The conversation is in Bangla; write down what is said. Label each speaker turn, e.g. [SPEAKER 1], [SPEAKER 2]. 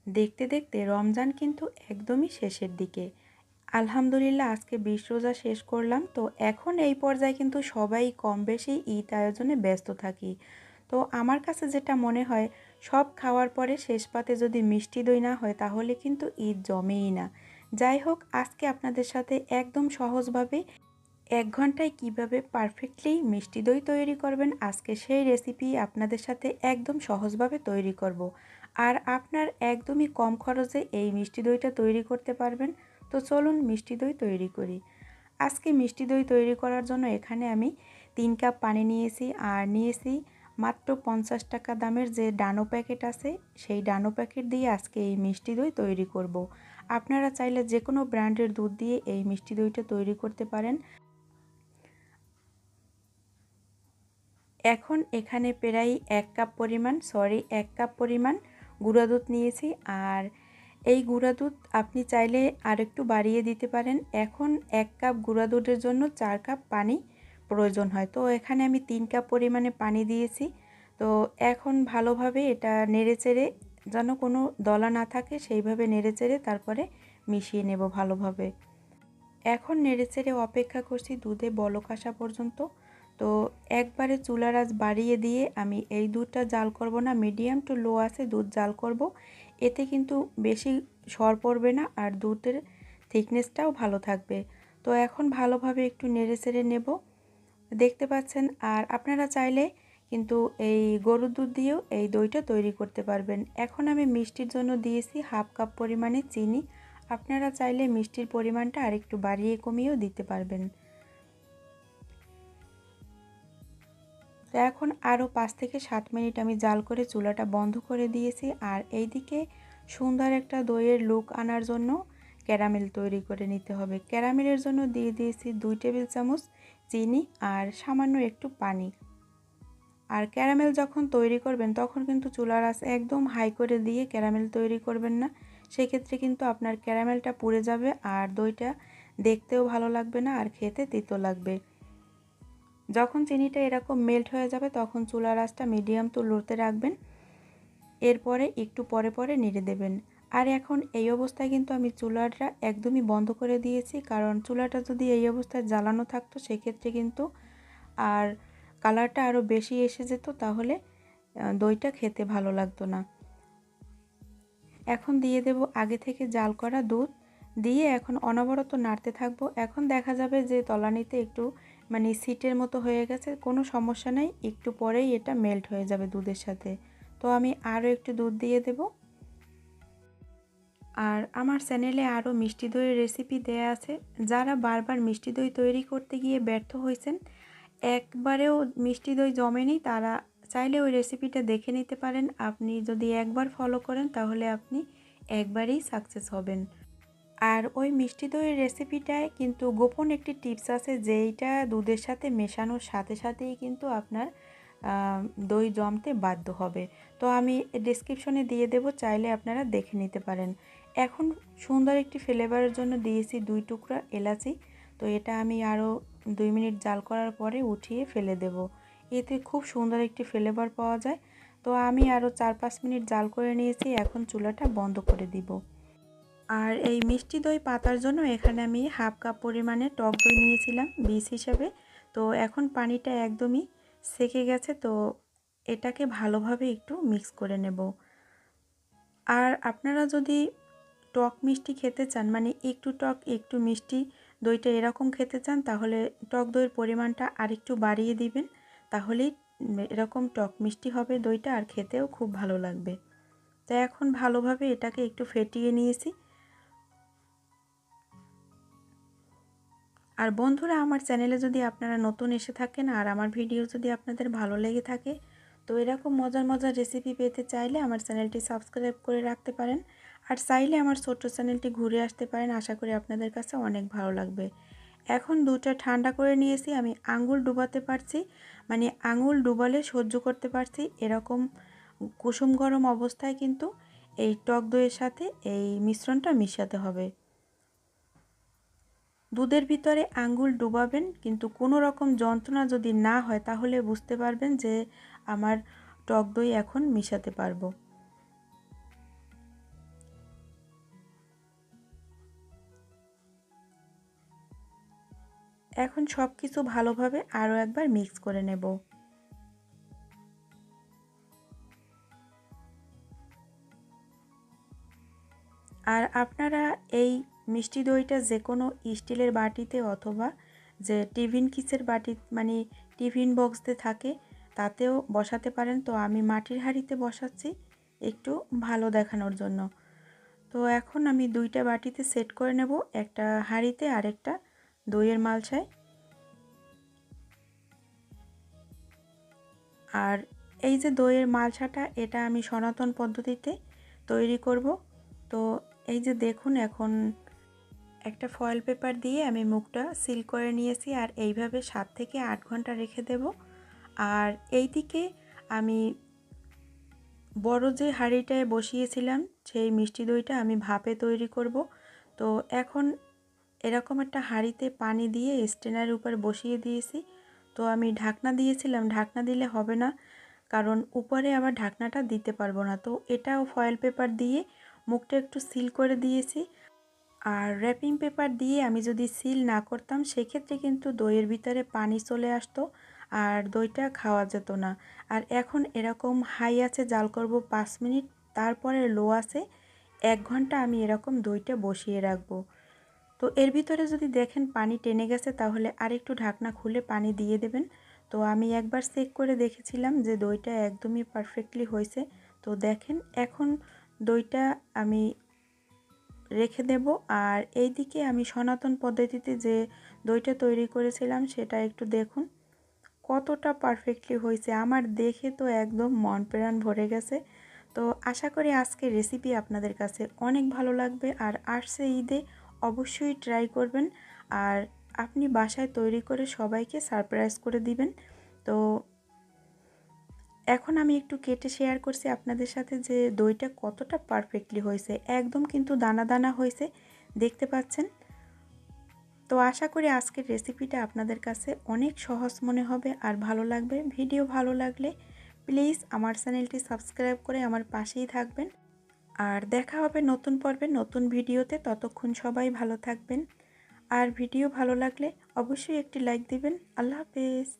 [SPEAKER 1] দেখতে দেখতে রমজান কিন্তু একদমই শেষের দিকে। আলহামদুলিল্লাহ আজকে ২০ রোজা শেষ করলাম। তো এখন এই পর্যায়ে কিন্তু সবাই কম বেশি ঈদ আয়োজনে ব্যস্ত থাকি। তো আমার কাছে যেটা মনে হয়, সব খাওয়ার পরে শেষ পাতে যদি মিষ্টি দই না হয় তাহলে কিন্তু ঈদ জমেই না। যাই হোক, আজকে আপনাদের সাথে একদম সহজভাবে ১ ঘন্টায় কিভাবে পারফেক্টলি মিষ্টি দই তৈরি করবেন, আজকে সেই রেসিপি আপনাদের সাথে একদম সহজভাবে তৈরি করব। আর আপনার একদমই কম খরচে এই মিষ্টি দইটা তৈরি করতে পারবেন। তো চলুন মিষ্টি দই তৈরি করি। আজকে মিষ্টি দই তৈরি করার জন্য এখানে আমি ৩ কাপ পানি নিয়েছি, আর নিয়েছি মাত্র ৫০ টাকা দামের যে ডানো প্যাকেট আছে, সেই ডানো প্যাকেট দিয়ে আজকে এই মিষ্টি দই তৈরি করব। আপনারা চাইলে যে কোনো ব্র্যান্ডের দুধ দিয়ে এই মিষ্টি দইটা তৈরি করতে পারেন। এখন এখানে প্রায় ১ কাপ পরিমাণ গুঁড়া দুধ নিয়েছি। আর এই গুঁড়া দুধ আপনি চাইলে আরেকটু বাড়িয়ে দিতে পারেন। এখন ১ কাপ গুঁড়া দুধের জন্য ৪ কাপ পানি প্রয়োজন হয়। তো এখানে আমি ৩ কাপ পরিমাণে পানি দিয়েছি। তো এখন ভালোভাবে এটা নেড়েচেড়ে, যেন কোনো দলা না থাকে সেইভাবে নেড়েচেড়ে তারপরে মিশিয়ে নেব ভালোভাবে। এখন নেড়েচেড়ে অপেক্ষা করছি দুধে বলক আসা পর্যন্ত। তো একবারে চুলার আঁচ বাড়িয়ে দিয়ে আমি এই দুধটা জাল করব না, মিডিয়াম টু লো আছে দুধ জাল করব। এতে কিন্তু বেশি সর পড়বে না, আর দুধের থিকনেসটাও ভালো থাকবে। তো এখন ভালোভাবে একটু নেড়েচেড়ে নেব, দেখতে পাচ্ছেন। আর আপনারা চাইলে কিন্তু এই গরুর দুধ দিয়েও এই দইটা তৈরি করতে পারবেন। এখন আমি মিষ্টির জন্য দিয়েছি 1/2 কাপ পরিমাণে চিনি। আপনারা চাইলে মিষ্টির পরিমাণটা আরেকটু বাড়িয়ে কমিয়েও দিতে পারবেন। তো এখন আরও 5 থেকে 7 মিনিট আমি জাল করে চুলাটা বন্ধ করে দিয়েছি। আর এইদিকে সুন্দর একটা দইয়ের লুক আনার জন্য ক্যারামেল তৈরি করে নিতে হবে। ক্যারামেলের জন্য দিয়ে দিয়েছি 2 টেবিল চামচ চিনি আর সামান্য একটু পানি। আর ক্যারামেল যখন তৈরি করবেন তখন কিন্তু চুলার আঁচ একদম হাই করে দিয়ে ক্যারামেল তৈরি করবেন না। সেক্ষেত্রে কিন্তু আপনার ক্যারামেলটা পুড়ে যাবে, আর দইটা দেখতেও ভালো লাগবে না, আর খেতে তিতো লাগবে। যখন চিনিটা এরকম মেল্ট হয়ে যাবে তখন চুলার আঁচটা মিডিয়াম টু লোতে রাখবেন। এরপরে একটু পরে পরে নেড়ে দেবেন। আর এখন এই অবস্থায় কিন্তু আমি চুলাটা একদমই বন্ধ করে দিয়েছি, কারণ চুলাটা যদি এই অবস্থায় জ্বালানো থাকতো সেক্ষেত্রে কিন্তু আর কালারটা আরও বেশি এসে যেত, তাহলে দইটা খেতে ভালো লাগতো না। এখন দিয়ে দেব আগে থেকে জাল করা দুধ, দিয়ে এখন অনবরত নাড়তে থাকবো। এখন দেখা যাবে যে তলানিতে একটু মানে সিটের মতো হয়ে গেছে, কোনো সমস্যা নেই, একটু পরেই এটা মেল্ট হয়ে যাবে দুধের সাথে। তো আমি আরও একটু দুধ দিয়ে দেব। আর আমার চ্যানেলে আরও মিষ্টি দইয়ের রেসিপি দেয়া আছে। যারা বারবার মিষ্টি দই তৈরি করতে গিয়ে ব্যর্থ হয়েছেন, একবারেও মিষ্টি দই জমেনি, তারা চাইলে ওই রেসিপিটা দেখে নিতে পারেন। আপনি যদি একবার ফলো করেন তাহলে আপনি একবারেই সাকসেস হবেন। আর ওই মিষ্টি দইয়ের রেসিপিটায় কিন্তু গোপন একটি টিপস আছে, যেইটা দুধের সাথে মেশানোর সাথে সাথেই কিন্তু আপনার দই জমতে বাধ্য হবে। তো আমি ডেসক্রিপশনে দিয়ে দেব, চাইলে আপনারা দেখে নিতে পারেন। এখন সুন্দর একটি ফ্লেভারের জন্য দিয়েছি 2 টুকরা এলাচি। তো এটা আমি আরও 2 মিনিট জাল করার পরে উঠিয়ে ফেলে দেব। এতে খুব সুন্দর একটি ফ্লেভার পাওয়া যায়। তো আমি আরও 4-5 মিনিট জাল করে নিয়েছি, এখন চুলাটা বন্ধ করে দিব। আর এই মিষ্টি দই পাতার জন্য এখানে আমি 1/2 কাপ পরিমাণে টক দই নিয়েছিলাম বীজ হিসাবে। তো এখন পানিটা একদমই সেকে গেছে, তো এটাকে ভালোভাবে একটু মিক্স করে নেব। আর আপনারা যদি টক মিষ্টি খেতে চান, মানে একটু টক একটু মিষ্টি দইটা এরকম খেতে চান, তাহলে টক দইয়ের পরিমাণটা আরেকটু বাড়িয়ে দিবেন। তাহলেই এরকম টক মিষ্টি হবে দইটা, আর খেতেও খুব ভালো লাগবে। তো এখন ভালোভাবে এটাকে একটু ফেটিয়ে নিয়েছি। আর বন্ধুরা, আমার চ্যানেলে যদি আপনারা নতুন এসে থাকেন আর আমার ভিডিও যদি আপনাদের ভালো লেগে থাকে, তো এরকম মজার মজার রেসিপি পেতে চাইলে আমার চ্যানেলটি সাবস্ক্রাইব করে রাখতে পারেন। আর চাইলে আমার ছোট্ট চ্যানেলটি ঘুরে আসতে পারেন, আশা করি আপনাদের কাছে অনেক ভালো লাগবে। এখন দুধটা ঠান্ডা করে নিয়েছি, আমি আঙুল ডুবাতে পারছি, মানে আঙুল ডুবালে সহ্য করতে পারছি এরকম কুসুম গরম অবস্থায় কিন্তু এই টক দইয়ের সাথে এই মিশ্রণটা মিশাতে হবে। দুধের ভিতরে আঙ্গুল ডুবাবেন, কিন্তু কোনো রকম যন্ত্রণা যদি না হয় তাহলে বুঝতে পারবেন যে আমার টক দই এখন মিশাতে পারবো। এখন সব কিছু ভালোভাবে আরও একবার মিক্স করে নেব। আর আপনারা এই মিষ্টি দইটা যে কোনো স্টিলের বাটিতে অথবা যে টিফিন কিসের বাটি মানে টিফিন বক্সতে থাকে তাতেও বসাতে পারেন। তো আমি মাটির হাঁড়িতে বসাচ্ছি একটু ভালো দেখানোর জন্য। তো এখন আমি 2টা বাটিতে সেট করে নেব, একটা হাঁড়িতে আর একটা দইয়ের মালসায়। আর এই যে দইয়ের মালসাটা এটা আমি সনাতন পদ্ধতিতে তৈরি করব। তো এই যে দেখুন এখন একটা ফয়েল পেপার দিয়ে আমি মুখটা সিল করে নিয়েছি আর এইভাবে 7 থেকে 8 ঘন্টা রেখে দেব। আর এইদিকে আমি বড় যে হাঁড়িটায় বসিয়েছিলাম সেই মিষ্টি দইটা আমি ভাপে তৈরি করব। তো এখন এরকম একটা হাঁড়িতে পানি দিয়ে স্ট্যান্ডের উপর বসিয়ে দিয়েছি। তো আমি ঢাকনা দিয়েছিলাম, ঢাকনা দিলে হবে না কারণ উপরে আবার ঢাকনাটা দিতে পারবো না। তো এটাও ফয়েল পেপার দিয়ে মুখটা একটু সিল করে দিয়েছি। আর র্যাপিং পেপার দিয়ে আমি যদি সিল না করতাম সেক্ষেত্রে কিন্তু দইয়ের ভিতরে পানি চলে আসতো আর দইটা খাওয়া যেত না। আর এখন এরকম হাই আছে জাল করব 5 মিনিট, তারপরে লো আছে 1 ঘন্টা আমি এরকম দইটা বসিয়ে রাখবো। তো এর ভিতরে যদি দেখেন পানি টেনে গেছে তাহলে আরেকটু ঢাকনা খুলে পানি দিয়ে দেবেন। তো আমি একবার চেক করে দেখেছিলাম যে দইটা একদমই পারফেক্টলি হয়েছে। তো দেখেন এখন দইটা আমি রেখে দেব। আর এইদিকে আমি সনাতন পদ্ধতিতে যে দইটা তৈরি করেছিলাম সেটা একটু দেখুন কতটা পারফেক্টলি হয়েছে। আমার দেখে তো একদম মন প্রাণ ভরে গেছে। তো আশা করি আজকের রেসিপি আপনাদের কাছে অনেক ভালো লাগবে। আর আসছে ঈদে অবশ্যই ট্রাই করবেন আর আপনি বাসায় তৈরি করে সবাইকে সারপ্রাইজ করে দিবেন। তো এখন আমি একটু কেটে শেয়ার করছি আপনাদের সাথে যে দইটা কতটা পারফেক্টলি হয়েছে, একদম কিন্তু দানা দানা হয়েছে, দেখতে পাচ্ছেন। তো আশা করি আজকের রেসিপিটা আপনাদের কাছে অনেক সহজ মনে হবে আর ভালো লাগবে। ভিডিও ভালো লাগলে প্লিজ আমার চ্যানেলটি সাবস্ক্রাইব করে আমার পাশেই থাকবেন। আর দেখা হবে নতুন পর্বে নতুন ভিডিওতে, ততক্ষণ সবাই ভালো থাকবেন। আর ভিডিও ভালো লাগলে অবশ্যই একটি লাইক দিবেন। আল্লাহ হাফেজ।